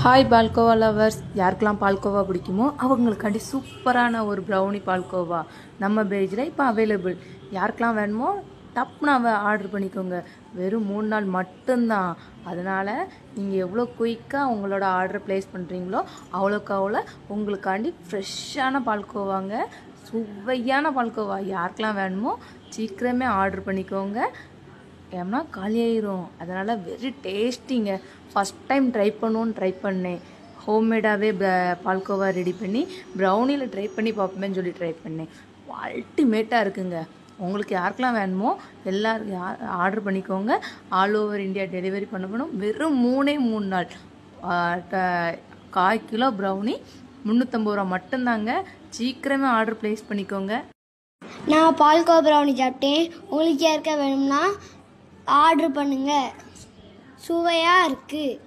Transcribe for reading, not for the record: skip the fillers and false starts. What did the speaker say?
Hi palkova lovers, யாருக்கெல்லாம் பால்கோவா பிடிக்குமோ அவங்களுக்காண்டி சூப்பரான ஒரு ப்ரௌனி பால்கோவா நம்ம பேஜில் இப்போ அவைலபிள். யாருக்கெல்லாம் வேணுமோ டப்னு ஆர்டர் பண்ணிக்கோங்க. வெறும் 3 நாள் மட்டும்தான். அதனால் நீங்கள் எவ்வளோ குயிக்காக உங்களோட ஆர்டரை ப்ளேஸ் பண்ணுறீங்களோ அவ்வளோக்கு அவ்வளோ உங்களுக்காண்டி ஃப்ரெஷ்ஷான பால்கோவாங்க, சுவையான பால்கோவா. யாருக்கெல்லாம் வேணுமோ சீக்கிரமே ஆர்டர் பண்ணிக்கோங்க, ஏன்னா காலியாயிரும். அதனால் வெரி டேஸ்டிங்க. ஃபஸ்ட் டைம் ட்ரை பண்ணேன். ஹோம்மேடாகவே பால்கோவா ரெடி பண்ணி ப்ரௌனியில் ட்ரை பண்ணி பார்ப்போமேன்னு சொல்லி ட்ரை பண்ணேன். அல்டிமேட்டாக இருக்குங்க. உங்களுக்கு யாருக்கெல்லாம் வேணுமோ எல்லோரும் ஆர்டர் பண்ணிக்கோங்க. ஆல் ஓவர் இந்தியா டெலிவரி பண்ணணும். வெறும் 3 நாள். 1/4 கிலோ ப்ரௌனி 350 ரூபா மட்டும்தாங்க. சீக்கிரமே ஆர்டர் ப்ளேஸ் பண்ணிக்கோங்க. நான் பால்கோவா ப்ரௌனி சாப்பிட்டேன். உங்களுக்கு யாருக்கா வேணும்னா ஆர்டர் பண்ணுங்கள். சுவையாக இருக்குது.